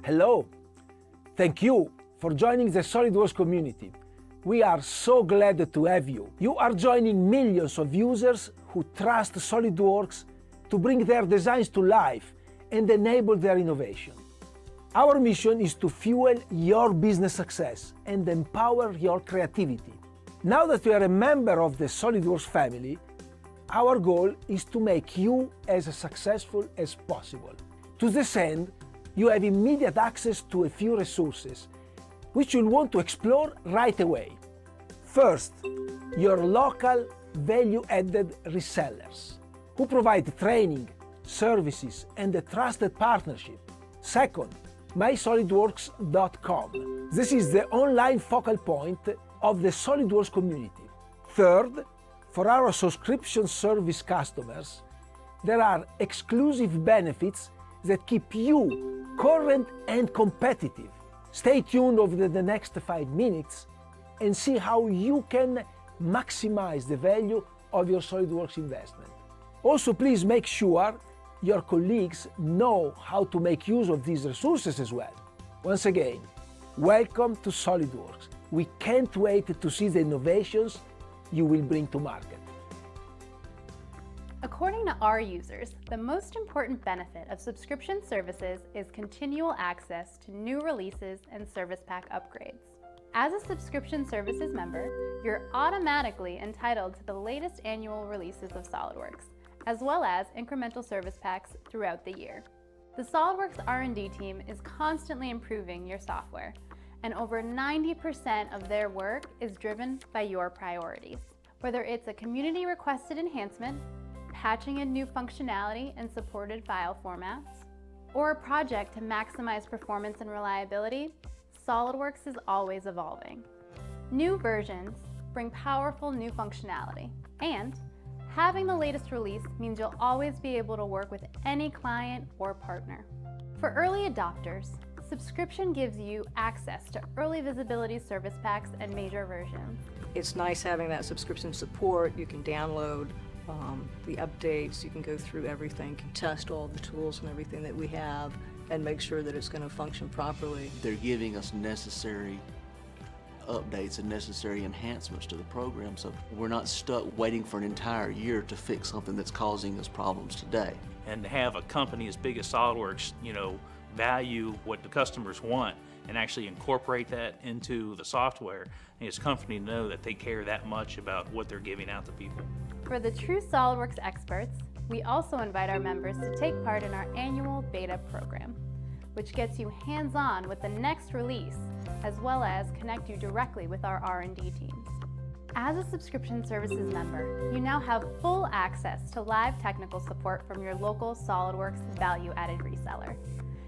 Hello, thank you for joining the SOLIDWORKS community. We are so glad to have you. You are joining millions of users who trust SOLIDWORKS to bring their designs to life and enable their innovation. Our mission is to fuel your business success and empower your creativity. Now that you are a member of the SOLIDWORKS family, our goal is to make you as successful as possible. To this end, you have immediate access to a few resources, which you'll want to explore right away. First, your local value-added resellers, who provide training, services, and a trusted partnership. Second, mysolidworks.com. This is the online focal point of the SOLIDWORKS community. Third, for our subscription service customers, there are exclusive benefits that keep you current and competitive. Stay tuned over the next 5 minutes and see how you can maximize the value of your SOLIDWORKS investment. Also, please make sure your colleagues know how to make use of these resources as well. Once again, welcome to SOLIDWORKS. We can't wait to see the innovations you will bring to market. According to our users, the most important benefit of subscription services is continual access to new releases and service pack upgrades. As a subscription services member, you're automatically entitled to the latest annual releases of SOLIDWORKS, as well as incremental service packs throughout the year. The SOLIDWORKS R&D team is constantly improving your software, and over 90% of their work is driven by your priorities. Whether it's a community-requested enhancement, patching in new functionality and supported file formats, or a project to maximize performance and reliability, SOLIDWORKS is always evolving. New versions bring powerful new functionality, and having the latest release means you'll always be able to work with any client or partner. For early adopters, subscription gives you access to early visibility service packs and major versions. It's nice having that subscription support. You can download the updates, you can go through everything, can test all the tools and everything that we have and make sure that it's going to function properly. They're giving us necessary updates and necessary enhancements to the program, so we're not stuck waiting for an entire year to fix something that's causing us problems today. And to have a company as big as SOLIDWORKS, value what the customers want and actually incorporate that into the software, and it's a company to know that they care that much about what they're giving out to people. For the true SOLIDWORKS experts, we also invite our members to take part in our annual beta program, which gets you hands-on with the next release, as well as connect you directly with our R&D teams. As a subscription services member, you now have full access to live technical support from your local SOLIDWORKS value-added reseller.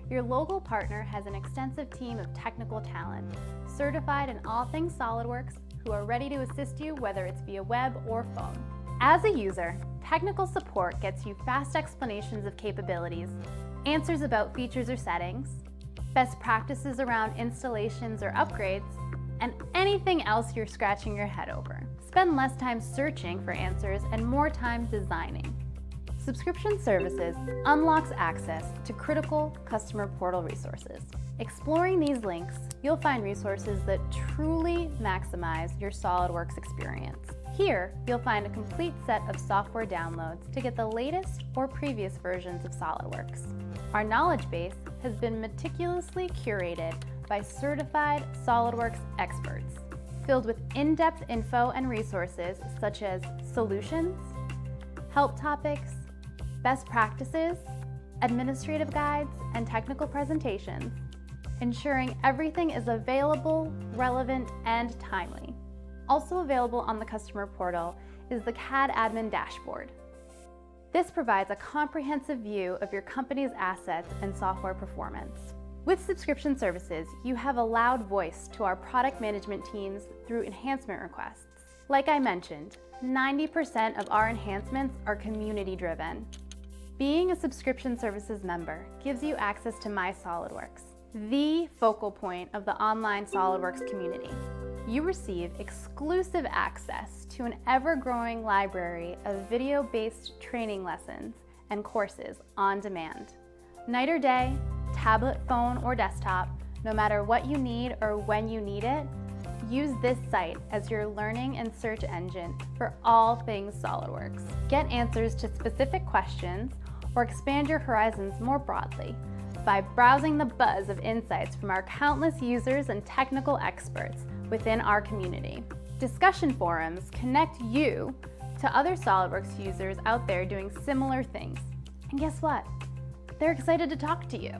Your local partner has an extensive team of technical talent, certified in all things SOLIDWORKS, who are ready to assist you whether it's via web or phone. As a user, technical support gets you fast explanations of capabilities, answers about features or settings, best practices around installations or upgrades, and anything else you're scratching your head over. Spend less time searching for answers and more time designing. Subscription services unlocks access to critical customer portal resources. Exploring these links, you'll find resources that truly maximize your SOLIDWORKS experience. Here, you'll find a complete set of software downloads to get the latest or previous versions of SOLIDWORKS. Our knowledge base has been meticulously curated by certified SOLIDWORKS experts, filled with in-depth info and resources such as solutions, help topics, best practices, administrative guides, and technical presentations, ensuring everything is available, relevant, and timely. Also available on the customer portal is the CAD admin dashboard. This provides a comprehensive view of your company's assets and software performance. With subscription services, you have a loud voice to our product management teams through enhancement requests. Like I mentioned, 90% of our enhancements are community-driven. Being a subscription services member gives you access to My SOLIDWORKS, the focal point of the online SOLIDWORKS community. you receive exclusive access to an ever-growing library of video-based training lessons and courses on demand. Night or day, tablet, phone, or desktop, no matter what you need or when you need it, use this site as your learning and search engine for all things SOLIDWORKS. Get answers to specific questions or expand your horizons more broadly by browsing the buzz of insights from our countless users and technical experts within our community. Discussion forums connect you to other SOLIDWORKS users out there doing similar things. And guess what? They're excited to talk to you.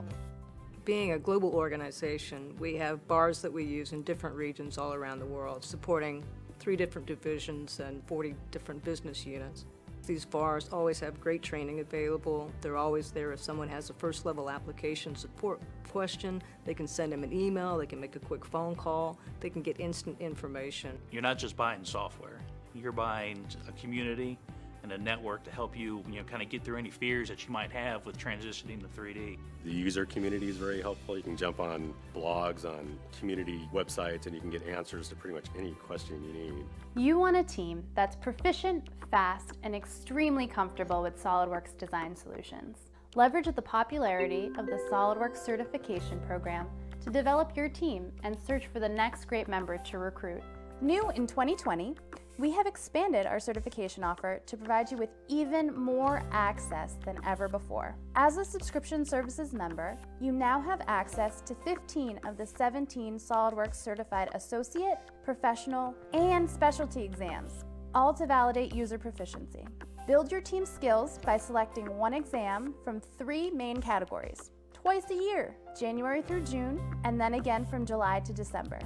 Being a global organization, we have bars that we use in different regions all around the world, supporting 3 different divisions and 40 different business units. These bars always have great training available. They're always there if someone has a first-level application support question. They can send them an email, they can make a quick phone call, they can get instant information. You're not just buying software. You're buying a community and a network to help you, kind of get through any fears that you might have with transitioning to 3D. The user community is very helpful. You can jump on blogs, on community websites, and you can get answers to pretty much any question you need. You want a team that's proficient, fast, and extremely comfortable with SOLIDWORKS design solutions. Leverage the popularity of the SOLIDWORKS certification program to develop your team and search for the next great member to recruit. New in 2020, we have expanded our certification offer to provide you with even more access than ever before. As a subscription services member, you now have access to 15 of the 17 SOLIDWORKS Certified Associate, Professional, and Specialty exams, all to validate user proficiency. Build your team skills by selecting one exam from 3 main categories, twice a year, January through June, and then again from July to December,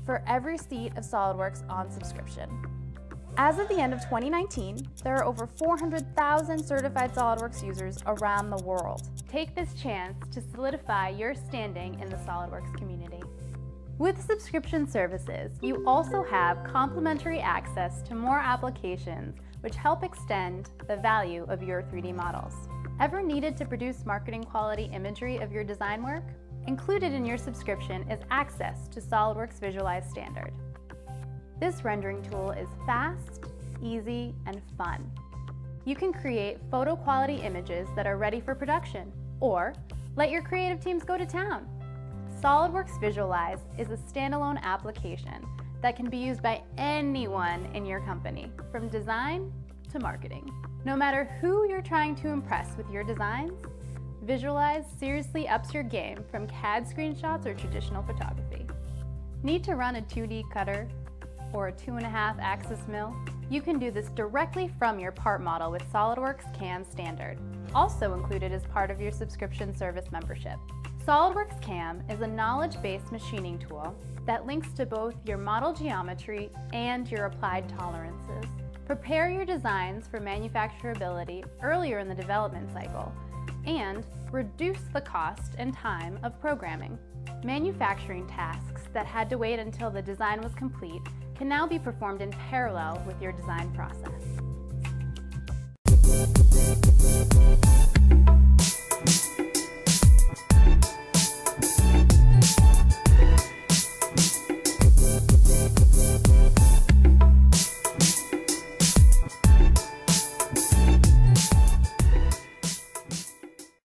for every seat of SOLIDWORKS on subscription. As of the end of 2019, there are over 400,000 certified SOLIDWORKS users around the world. Take this chance to solidify your standing in the SOLIDWORKS community. With subscription services, you also have complimentary access to more applications which help extend the value of your 3D models. Ever needed to produce marketing quality imagery of your design work? Included in your subscription is access to SOLIDWORKS Visualize Standard. This rendering tool is fast, easy, and fun. You can create photo quality images that are ready for production, or let your creative teams go to town. SOLIDWORKS Visualize is a standalone application that can be used by anyone in your company, from design to marketing. No matter who you're trying to impress with your designs, Visualize seriously ups your game from CAD screenshots or traditional photography. Need to run a 2D cutter or a 2.5-axis mill? You can do this directly from your part model with SOLIDWORKS CAM Standard, also included as part of your subscription service membership. SOLIDWORKS CAM is a knowledge-based machining tool that links to both your model geometry and your applied tolerances. Prepare your designs for manufacturability earlier in the development cycle and reduce the cost and time of programming. Manufacturing tasks that had to wait until the design was complete can now be performed in parallel with your design process.